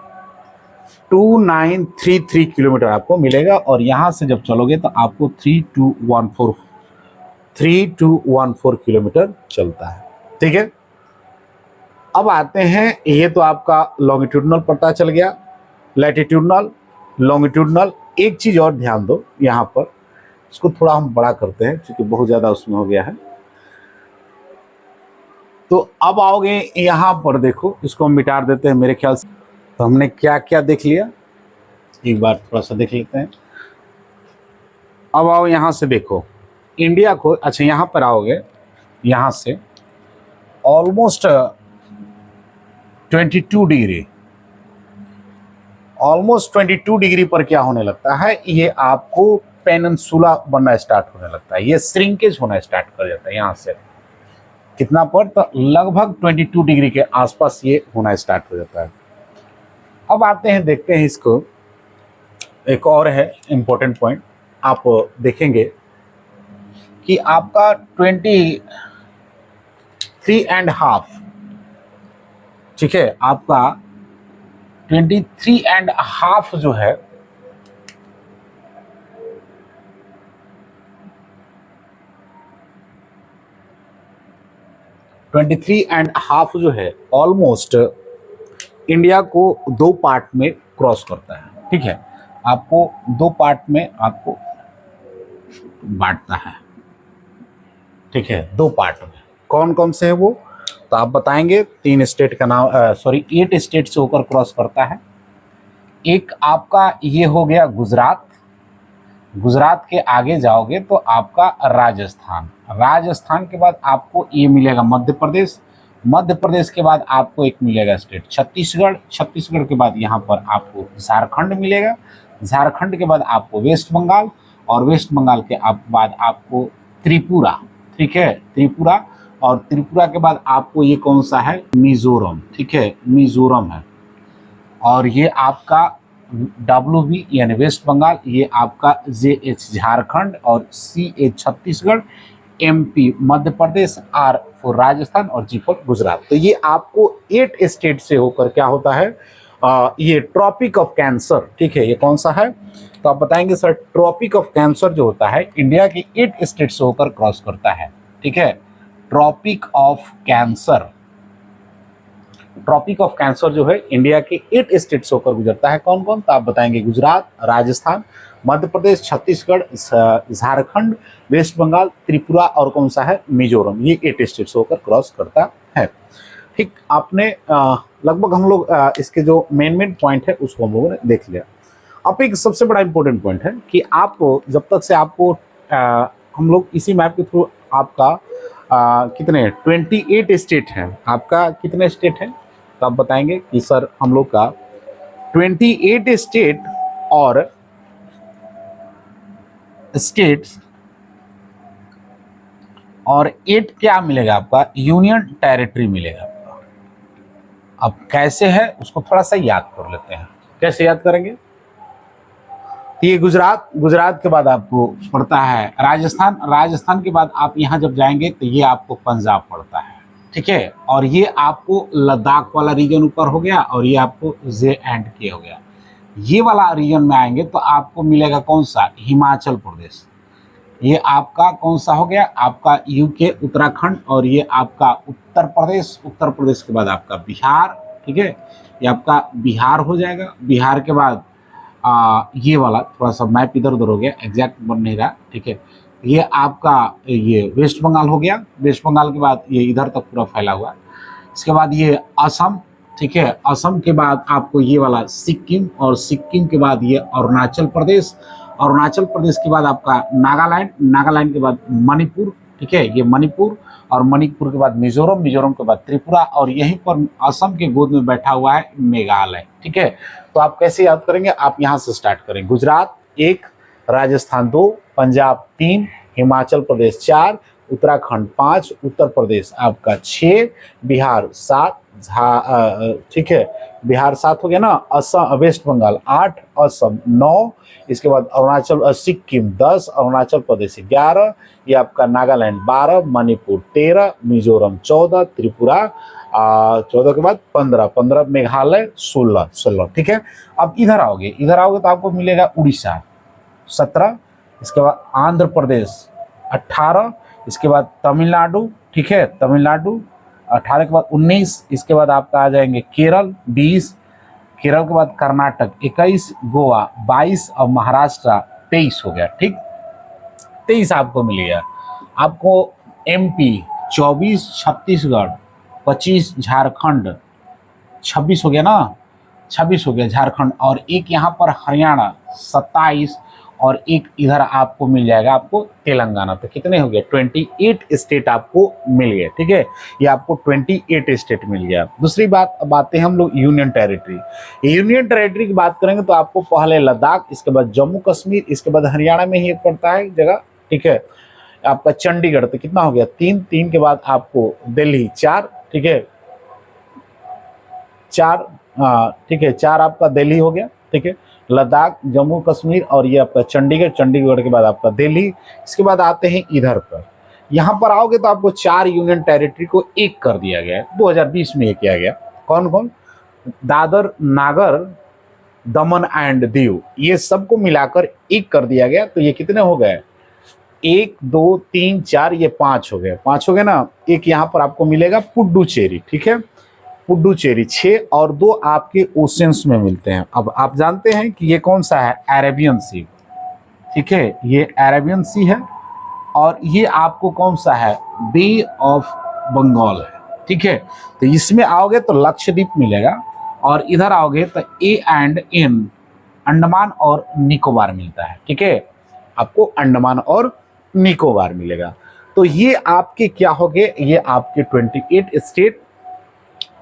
2933 किलोमीटर आपको मिलेगा। और यहाँ से जब चलोगे तो आपको 3214 किलोमीटर चलता है, ठीक है। अब आते हैं, ये तो आपका लॉन्गिट्यूडनल पता चल गया, लैटिट्यूडनल, लॉन्गिट्यूडनल। एक चीज और ध्यान दो यहाँ पर, इसको थोड़ा हम बड़ा करते हैं क्योंकि बहुत ज्यादा उसमें हो गया है। तो अब आओगे यहाँ पर, देखो इसको हम मिटा देते हैं मेरे ख्याल से। तो हमने क्या क्या देख लिया, एक बार थोड़ा सा देख लेते हैं। अब आओ यहाँ से देखो इंडिया को, अच्छा यहाँ पर आओगे, यहाँ से ऑलमोस्ट 22 डिग्री, ऑलमोस्ट 22 डिग्री पर क्या होने लगता है, ये आपको पेनिनसुला बनना स्टार्ट होने लगता है, ये श्रिंकेज होना स्टार्ट कर जाता है। यहाँ से कितना पर, तो लगभग 22 डिग्री के आसपास ये होना स्टार्ट हो जाता है। अब आते हैं, देखते हैं इसको, एक और है इंपॉर्टेंट पॉइंट, आप देखेंगे कि आपका 23.5, ठीक है, आपका 23.5 जो है, जो है ऑलमोस्ट इंडिया को 2 पार्ट में क्रॉस करता है, ठीक है, आपको 2 पार्ट में आपको बांटता है, ठीक है, 2 पार्ट में। कौन कौन से हैं वो, तो आप बताएंगे। 3 स्टेट का नाम, 8 स्टेट से होकर क्रॉस करता है। एक आपका ये हो गया गुजरात, गुजरात के आगे जाओगे तो आपका राजस्थान, राजस्थान के बाद आपको ये मिलेगा मध्य प्रदेश, मध्य प्रदेश के बाद आपको एक मिलेगा स्टेट छत्तीसगढ़, छत्तीसगढ़ के बाद यहाँ पर आपको झारखंड मिलेगा, झारखंड के बाद आपको वेस्ट बंगाल, और वेस्ट बंगाल के बाद आपको त्रिपुरा, ठीक है, त्रिपुरा, और त्रिपुरा के बाद आपको ये कौन सा है, मिजोरम, ठीक है, मिजोरम है। और ये आपका WB यानी वेस्ट बंगाल, ये आपका JH झारखंड, और CH Chhattisgarh, MP Madhya Pradesh, R for Rajasthan, और G फॉर गुजरात। तो ये आपको 8 स्टेट से होकर क्या होता है, ये ट्रॉपिक ऑफ कैंसर, ठीक है, ये कौन सा है, तो आप बताएंगे सर ट्रॉपिक ऑफ कैंसर जो होता है इंडिया की 8 स्टेट से होकर क्रॉस करता है, ठीक है। Tropic of cancer, tropic of cancer जो है इंडिया के 8 स्टेट से होकर गुजरता है। कौन कौन, तो आप बताएंगे गुजरात, राजस्थान, मध्य प्रदेश, छत्तीसगढ़, झारखंड, वेस्ट बंगाल, त्रिपुरा, और कौन सा है, मिजोरम। ये 8 स्टेट से होकर क्रॉस करता है। ठीक, आपने लगभग हम लोग इसके जो मेन पॉइंट है उसको हम लोगों ने देख लिया। अब एक सबसे बड़ा इंपॉर्टेंट पॉइंट है कि आपको जब तक से आपको हम लोग इसी मैप के थ्रू आपका कितने 28 स्टेट हैं, आपका कितने स्टेट हैं, तो आप बताएंगे कि सर हम लोग का 28 स्टेट और स्टेट्स और 8 क्या मिलेगा आपका, यूनियन टेरिटरी मिलेगा आपका। अब कैसे है उसको थोड़ा सा याद कर लेते हैं, कैसे याद करेंगे, ये गुजरात, गुजरात के बाद आपको पड़ता है राजस्थान, राजस्थान के बाद आप यहाँ जब जाएंगे तो ये आपको पंजाब पड़ता है, ठीक है, और ये आपको लद्दाख वाला रीजन ऊपर हो गया, और ये आपको J&K हो गया। ये वाला रीजन में आएंगे तो आपको मिलेगा कौन सा, हिमाचल प्रदेश, ये आपका कौन सा हो गया, आपका UK उत्तराखंड, और ये आपका उत्तर प्रदेश, उत्तर प्रदेश के बाद आपका बिहार, ठीक है, ये आपका बिहार हो जाएगा। बिहार के बाद ये वाला थोड़ा सा मैप इधर उधर हो गया, एग्जैक्ट बन नहीं रहा, ठीक है, ये आपका ये वेस्ट बंगाल हो गया, वेस्ट बंगाल के बाद ये इधर तक पूरा फैला हुआ है। इसके बाद ये असम, ठीक है, असम के बाद आपको ये वाला सिक्किम, और सिक्किम के बाद ये अरुणाचल प्रदेश, अरुणाचल प्रदेश के बाद आपका नागालैंड, नागालैंड के बाद मणिपुर, ठीक है, ये मणिपुर, और मणिपुर के बाद मिजोरम, मिजोरम के बाद त्रिपुरा, और यहीं पर असम के गोद में बैठा हुआ है मेघालय, ठीक है। तो आप कैसे याद करेंगे, आप यहाँ से स्टार्ट करें, गुजरात 1, राजस्थान 2, पंजाब 3, हिमाचल प्रदेश 4, उत्तराखंड 5, उत्तर प्रदेश आपका 6, बिहार 7, ठीक है, बिहार 7 हो गया ना, असम वेस्ट बंगाल 8, असम 9, इसके बाद अरुणाचल सिक्किम 10, अरुणाचल प्रदेश 11, ये आपका नागालैंड 12, मणिपुर 13, मिजोरम 14, त्रिपुरा 14 के बाद 15, 15 मेघालय 16, 16, ठीक है। अब इधर आओगे तो आपको मिलेगा उड़ीसा 17, इसके बाद आंध्र प्रदेश 18, इसके बाद तमिलनाडु, ठीक है, तमिलनाडु 18 के बाद 19, इसके बाद आपका आ जाएंगे केरल 20, केरल के बाद कर्नाटक 21, गोवा 22 और महाराष्ट्र 23 हो गया, ठीक, 23 आपको मिलेगा। आपको एमपी 24, छत्तीसगढ़ 25, झारखंड 26 हो गया ना, 26 हो गया झारखंड, और एक यहाँ पर हरियाणा 27, और एक इधर आपको मिल जाएगा आपको तेलंगाना। तो कितने हो गए? 28 स्टेट आपको मिल गए, ठीक है, ये आपको 28 स्टेट मिल गया। दूसरी बात, अब आते हैं हम लोग यूनियन टेरिटरी। यूनियन टेरिटरी की बात करेंगे तो आपको पहले लद्दाख, इसके बाद जम्मू कश्मीर, इसके बाद हरियाणा में ही एक पड़ता है जगह, ठीक है, आपका चंडीगढ़। तो कितना हो गया? 3, 3 के बाद आपको दिल्ली 4, ठीक है, 4, ठीक है, 4 आपका दिल्ली हो गया, ठीक है, लद्दाख, जम्मू कश्मीर और ये आपका चंडीगढ़, चंडीगढ़ के बाद आपका दिल्ली। इसके बाद आते हैं इधर पर, यहाँ पर आओगे तो आपको 4 यूनियन टेरिटरी को एक कर दिया गया है, 2020 में ये किया गया। कौन कौन? दादर, नागर, दमन एंड दीव, ये सबको मिलाकर एक कर दिया गया। तो ये कितने हो गए? 1, 2, 3, 4, ये 5 हो गए, 5 हो गए ना। एक यहाँ पर आपको मिलेगा पुडुचेरी, ठीक है, पुडुचेरी 6, और 2 आपके ओशंस में मिलते हैं। अब आप जानते हैं कि ये कौन सा है? अरेबियन सी, ठीक है, ये अरेबियन सी है, और ये आपको कौन सा है? बे ऑफ बंगाल है, ठीक है। तो इसमें आओगे तो लक्षद्वीप मिलेगा, और इधर आओगे तो ए एंड एन, अंडमान और निकोबार मिलता है, ठीक है, आपको अंडमान और निकोबार मिलेगा। तो ये आपके क्या हो गए? ये आपके 28 स्टेट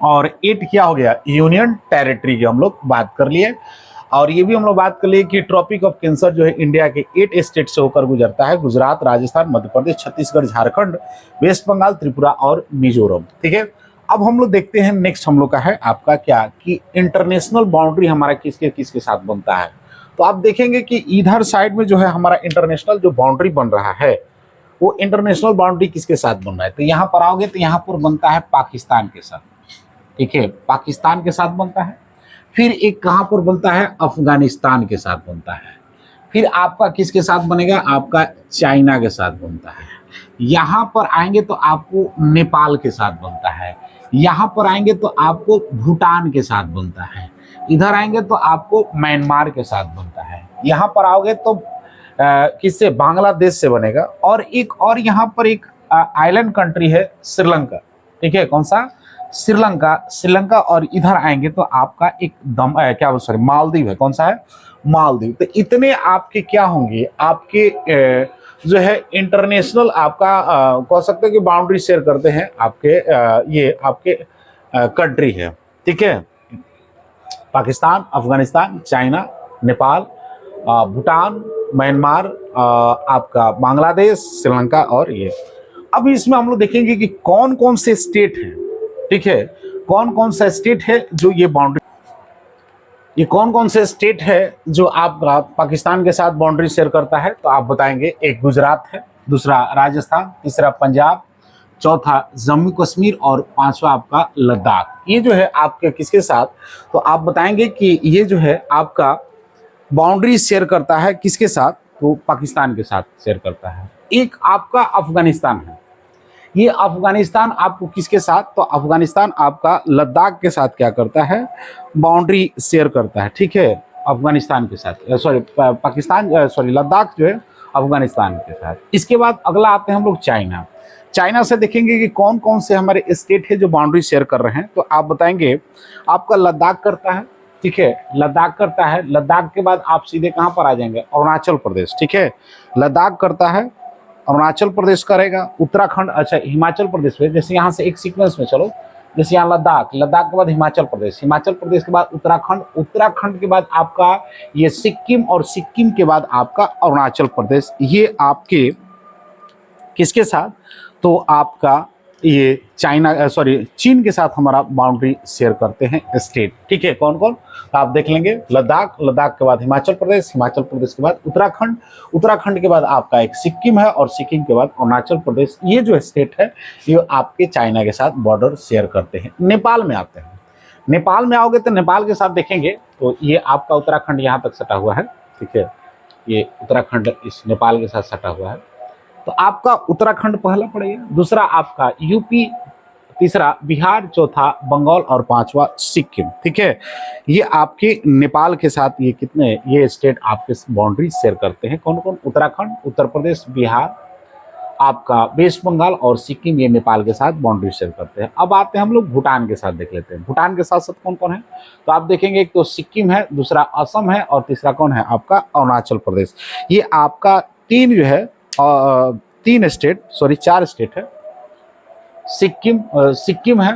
और 8 क्या हो गया? यूनियन टेरिटरी की हम लोग बात कर लिए। और ये भी हम लोग बात कर लिए कि ट्रॉपिक ऑफ कैंसर जो है इंडिया के 8 स्टेट से होकर गुजरता है, गुजरात, राजस्थान, मध्य प्रदेश, छत्तीसगढ़, झारखंड, वेस्ट बंगाल, त्रिपुरा और मिजोरम, ठीक है। अब हम लोग देखते हैं नेक्स्ट हम लोग का है आपका क्या, कि इंटरनेशनल बाउंड्री हमारा किसके किसके साथ बनता है। तो आप देखेंगे कि इधर साइड में जो है हमारा इंटरनेशनल जो बाउंड्री बन रहा है, वो इंटरनेशनल बाउंड्री किसके साथ बन रहा है? तो यहाँ पर आओगे तो यहाँ पर बनता है पाकिस्तान के साथ, ठीक है, पाकिस्तान के साथ बनता है। फिर एक कहाँ पर बनता है? अफगानिस्तान के साथ बनता है। फिर आपका किसके साथ बनेगा? आपका चाइना के साथ बनता है। यहाँ पर आएंगे तो आपको नेपाल के साथ बनता है। यहाँ पर आएंगे तो आपको भूटान के साथ बनता है। इधर आएंगे तो आपको म्यांमार के साथ बनता है। यहाँ पर आओगे तो किससे? बांग्लादेश से बनेगा। और एक और यहाँ पर एक आइलैंड कंट्री है श्रीलंका, ठीक है, कौन सा? श्रीलंका, श्रीलंका। और इधर आएंगे तो आपका एक क्या सॉरी मालदीव है, कौन सा है? मालदीव। तो इतने आपके क्या होंगे? आपके जो है इंटरनेशनल आपका कह सकते हैं कि बाउंड्री शेयर करते हैं आपके ये आपके कंट्री है, ठीक है, पाकिस्तान, अफगानिस्तान, चाइना, नेपाल, भूटान, म्यांमार, आपका बांग्लादेश, श्रीलंका और ये। अब इसमें हम लोग देखेंगे कि कौन कौन से स्टेट हैं, ठीक है, कौन कौन सा स्टेट है जो ये बाउंड्री, ये कौन कौन से स्टेट है जो आपका पाकिस्तान के साथ बाउंड्री शेयर करता है? तो आप बताएंगे, एक गुजरात है, दूसरा राजस्थान, तीसरा पंजाब, चौथा जम्मू कश्मीर और पांचवा आपका लद्दाख। ये जो है आपके किसके साथ? तो आप बताएंगे कि ये जो है आपका बाउंड्री शेयर करता है किसके साथ? तो पाकिस्तान के साथ शेयर करता है। एक आपका अफगानिस्तान है, ये अफगानिस्तान आपको किसके साथ? तो अफगानिस्तान आपका लद्दाख के साथ क्या करता है? बाउंड्री शेयर करता है, ठीक है, अफगानिस्तान के साथ, सॉरी पाकिस्तान, सॉरी लद्दाख जो है अफगानिस्तान के साथ। इसके बाद अगला आते हैं हम लोग चाइना। चाइना से देखेंगे कि कौन कौन से हमारे स्टेट है जो बाउंड्री शेयर कर रहे हैं। तो आप बताएंगे आपका लद्दाख करता है, ठीक है, लद्दाख करता है। लद्दाख के बाद आप सीधे कहाँ पर आ जाएंगे? अरुणाचल प्रदेश, ठीक है, लद्दाख करता है, अरुणाचल प्रदेश करेगा, उत्तराखंड, अच्छा हिमाचल प्रदेश में, जैसे यहाँ से एक सीक्वेंस में चलो, जैसे यहाँ लद्दाख, लद्दाख के बाद हिमाचल प्रदेश, हिमाचल प्रदेश के बाद उत्तराखंड, उत्तराखंड के बाद आपका ये सिक्किम, और सिक्किम के बाद आपका अरुणाचल प्रदेश। ये आपके किसके साथ, तो आपका ये चाइना चीन के साथ हमारा बाउंड्री शेयर करते हैं स्टेट। ठीक है, कौन कौन, तो आप देख लेंगे लद्दाख, लद्दाख के बाद हिमाचल प्रदेश, हिमाचल प्रदेश के बाद उत्तराखंड, उत्तराखंड के बाद आपका एक सिक्किम है, और सिक्किम के बाद अरुणाचल प्रदेश। ये जो स्टेट है ये आपके चाइना के साथ बॉर्डर शेयर करते हैं। नेपाल में आते हैं, नेपाल में आओगे तो नेपाल के साथ देखेंगे तो ये आपका उत्तराखंड यहाँ तक सटा हुआ है। ठीक है, ये उत्तराखंड इस नेपाल के साथ सटा हुआ है। तो आपका उत्तराखंड पहला पड़ेगा, दूसरा आपका यूपी, तीसरा बिहार, चौथा बंगाल और पांचवा सिक्किम। ठीक है, ये आपके नेपाल के साथ ये कितने, ये स्टेट आपके बाउंड्री शेयर करते हैं। कौन कौन, उत्तराखंड, उत्तर प्रदेश, बिहार, आपका वेस्ट बंगाल और सिक्किम, ये नेपाल के साथ बाउंड्री शेयर करते हैं। अब आते हैं हम लोग भूटान के साथ, देख लेते हैं भूटान के साथ साथ कौन कौन है। तो आप देखेंगे एक तो सिक्किम है, दूसरा असम है और तीसरा कौन है आपका अरुणाचल प्रदेश। ये आपका तीन जो है तीन स्टेट, सॉरी 4 स्टेट है। सिक्किम है,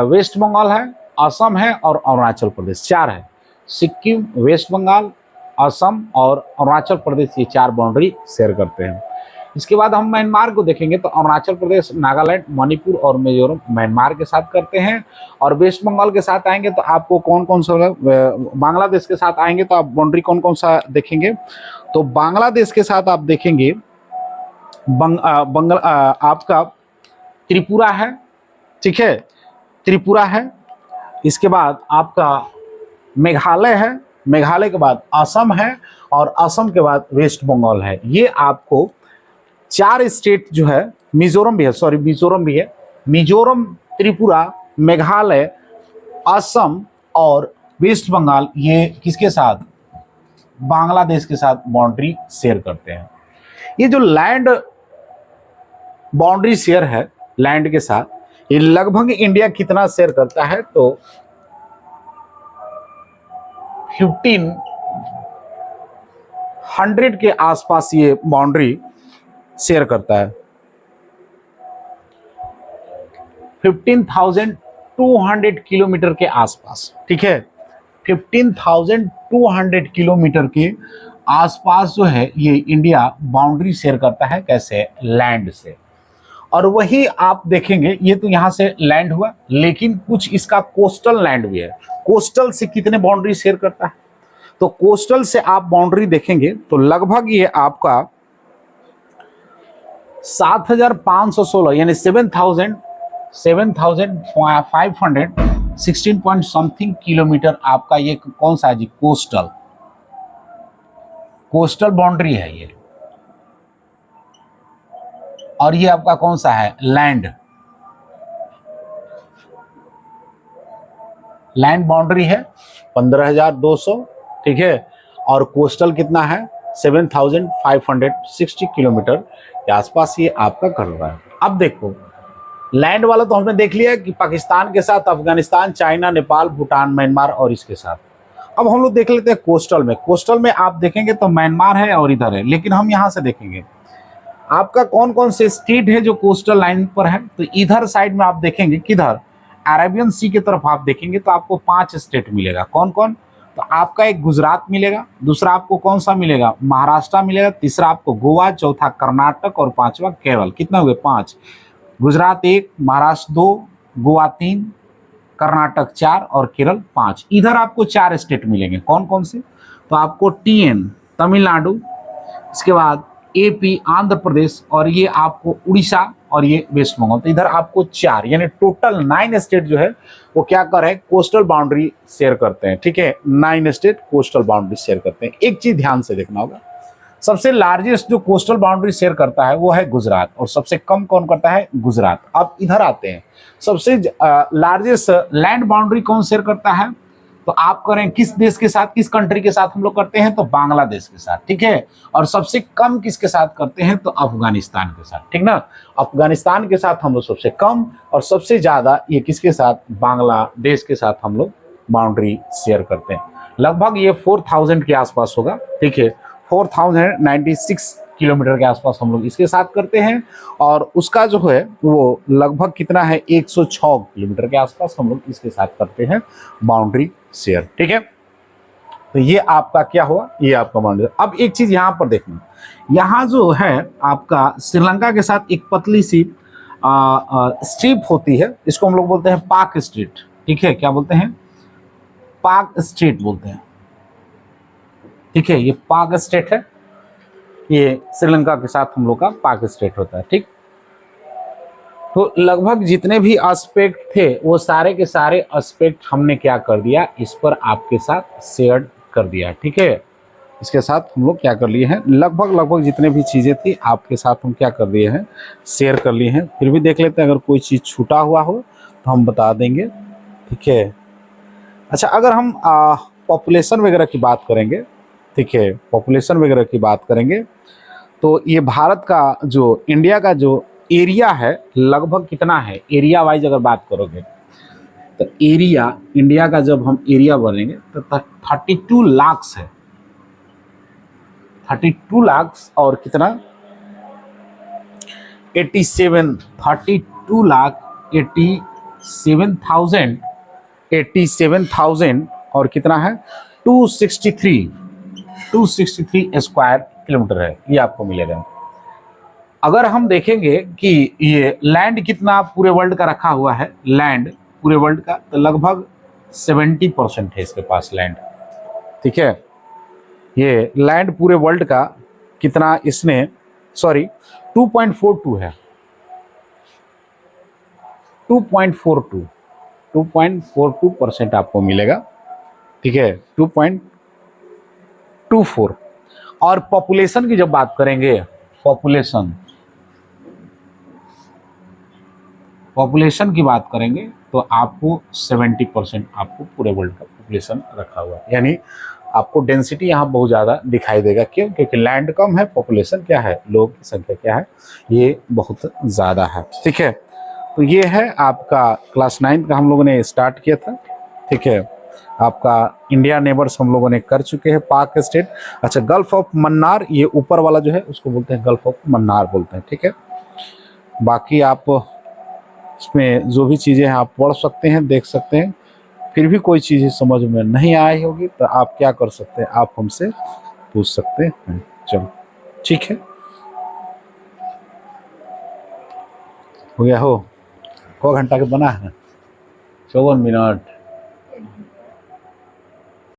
वेस्ट बंगाल है, असम है और अरुणाचल प्रदेश, 4 है। सिक्किम, वेस्ट बंगाल, असम और अरुणाचल प्रदेश, ये 4 बाउंड्री शेयर करते हैं। इसके बाद हम म्यांमार को देखेंगे तो अरुणाचल प्रदेश, नागालैंड, मणिपुर और मिजोरम म्यांमार के साथ करते हैं। और वेस्ट बंगाल के साथ आएंगे तो आपको कौन कौन सा, बांग्लादेश के साथ आएंगे तो आप बाउंड्री कौन कौन सा देखेंगे, तो बांग्लादेश के साथ आप देखेंगे आपका त्रिपुरा है। ठीक है, त्रिपुरा है। इसके बाद आपका मेघालय है, मेघालय के बाद असम है और असम के बाद वेस्ट बंगाल है। ये आपको 4 स्टेट जो है, मिजोरम भी है, सॉरी मिजोरम भी है, मिजोरम, त्रिपुरा, मेघालय, असम और वेस्ट बंगाल, ये किसके साथ, बांग्लादेश के साथ बाउंड्री शेयर करते हैं। ये जो लैंड बाउंड्री शेयर है लैंड के साथ, ये लगभग इंडिया कितना शेयर करता है, तो 1500 के आसपास ये बाउंड्री शेयर करता है। 15,200 किलोमीटर के आसपास। ठीक है, 15,200 किलोमीटर के आसपास जो है ये इंडिया बाउंड्री शेयर करता है, कैसे, लैंड से। और वही आप देखेंगे, ये तो यहाँ से लैंड हुआ, लेकिन कुछ इसका कोस्टल लैंड भी है। कोस्टल से कितने बाउंड्री शेयर करता है, तो कोस्टल से आप बाउंड्री देखेंगे तो लगभग ये आपका 7,516 यानी 7,516 पॉइंट समथिंग किलोमीटर आपका ये कौन सा है जी, कोस्टल बाउंड्री है ये। और ये आपका कौन सा है, लैंड बाउंड्री है 15,200। ठीक है, और कोस्टल कितना है 7,560 किलोमीटर के आसपास ये आपका कर रहा है। अब देखो लैंड वाला तो हमने देख लिया कि पाकिस्तान के साथ अफगानिस्तान, चाइना, नेपाल, भूटान, म्यांमार और इसके साथ। अब हम लोग देख लेते हैं कोस्टल में। कोस्टल में आप देखेंगे तो म्यांमार है और इधर है, लेकिन हम यहाँ से देखेंगे आपका कौन कौन से स्टेट है जो कोस्टल लाइन पर है, तो इधर साइड में आप देखेंगे किधर, अरेबियन सी की तरफ आप देखेंगे तो आपको 5 स्टेट मिलेगा। कौन कौन, तो आपका एक गुजरात मिलेगा, दूसरा आपको कौन सा मिलेगा, महाराष्ट्र मिलेगा, तीसरा आपको गोवा, चौथा कर्नाटक और पांचवा केरल। कितना हुए, 5। गुजरात 1, महाराष्ट्र 2, गोवा 3, कर्नाटक 4 और केरल 5। इधर आपको 4 स्टेट मिलेंगे। कौन कौन से, तो आपको TN तमिलनाडु, इसके बाद AP आंध्र प्रदेश और ये आपको उड़ीसा और ये वेस्ट बंगाल। तो इधर आपको 4 यानी टोटल 9 स्टेट जो है वो क्या कर रहे हैं, कोस्टल बाउंड्री शेयर करते हैं। ठीक है, 9 स्टेट कोस्टल बाउंड्री शेयर करते हैं। एक चीज ध्यान से देखना होगा, सबसे लार्जेस्ट जो कोस्टल बाउंड्री शेयर करता है वो है गुजरात, और सबसे कम कौन करता है, गुजरात। अब इधर आते हैं, सबसे लार्जेस्ट लैंड बाउंड्री कौन शेयर करता है, तो आप करें किस देश के साथ, किस कंट्री के साथ हम लोग करते हैं, तो बांग्लादेश के साथ। ठीक है, और सबसे कम किसके साथ करते हैं, तो अफगानिस्तान के साथ। ठीक ना, अफगानिस्तान के साथ हम लोग सबसे कम, और सबसे ज्यादा ये किसके साथ, बांग्लादेश के साथ हम लोग बाउंड्री शेयर करते हैं। लगभग ये 4,000 के आसपास होगा। ठीक है, 4,096 किलोमीटर के आसपास हम लोग इसके साथ करते हैं, और उसका जो है वो लगभग कितना है, 106 किलोमीटर के आसपास हम लोग इसके साथ करते हैं बाउंड्री शेयर। ठीक है, तो ये आपका क्या हुआ, ये आपका बाउंड्री। अब एक चीज यहाँ पर देखना, यहाँ जो है आपका श्रीलंका के साथ एक पतली सी स्ट्रिप होती है, इसको हम लोग बोलते हैं पाक स्ट्रेट। ठीक है, क्या बोलते हैं, पाक स्ट्रेट बोलते हैं। ठीक है, ये पाक स्ट्रेट है, ये श्रीलंका के साथ हम लोग का पाक स्ट्रेट होता है। ठीक, तो लगभग जितने भी एस्पेक्ट थे वो सारे के सारे एस्पेक्ट हमने क्या कर दिया, इस पर आपके साथ शेयर कर दिया। ठीक है, इसके साथ हम लोग क्या कर लिए हैं, लगभग जितने भी चीज़ें थी आपके साथ हम क्या कर दिए हैं, शेयर कर लिए हैं। फिर भी देख लेते हैं, अगर कोई चीज़ छूटा हुआ हो तो हम बता देंगे। ठीक है, अच्छा, अगर हम पॉपुलेशन वगैरह की बात करेंगे, ठीक है, पॉपुलेशन वगैरह की बात करेंगे, तो ये भारत का जो, इंडिया का जो एरिया है लगभग कितना है, एरिया वाइज अगर बात करोगे तो एरिया इंडिया का जब हम एरिया बनेंगे तो 32 लाख है, 32 लाख और कितना 32 लाख 87,000 और कितना है 263 स्क्वायर किलोमीटर है, ये आपको मिलेगा। अगर हम देखेंगे कि ये लैंड कितना पूरे वर्ल्ड का रखा हुआ है, लैंड पूरे वर्ल्ड का, तो लगभग 70% है इसके पास लैंड। ठीक है, ये लैंड पूरे वर्ल्ड का कितना इसने, सॉरी 2.42 है, 2.42% आपको मिलेगा। ठीक है, 2.24। और पॉपुलेशन की जब बात करेंगे, पॉपुलेशन की बात करेंगे तो आपको 70% आपको पूरे वर्ल्ड का पॉपुलेशन रखा हुआ है, यानी आपको डेंसिटी यहाँ बहुत ज़्यादा दिखाई देगा। क्यों, क्योंकि लैंड कम है, पॉपुलेशन क्या है, लोगों की संख्या क्या है, ये बहुत ज़्यादा है। ठीक है, तो ये है आपका क्लास 9 का हम लोगों ने स्टार्ट किया था। ठीक है, आपका इंडिया नेबर्स हम लोगों ने कर चुके हैं, पाक स्टेट। अच्छा, गल्फ ऑफ मन्नार, ये ऊपर वाला जो है उसको बोलते हैं गल्फ ऑफ मन्नार बोलते हैं। ठीक है, बाकी आप इसमें जो भी चीज़ें हैं आप पढ़ सकते हैं, देख सकते हैं। फिर भी कोई चीज़ समझ में नहीं आई होगी तो आप क्या कर सकते हैं, आप हमसे पूछ सकते हैं। चलो ठीक है, हो गया, हो को घंटा के बना है 54 मिनट।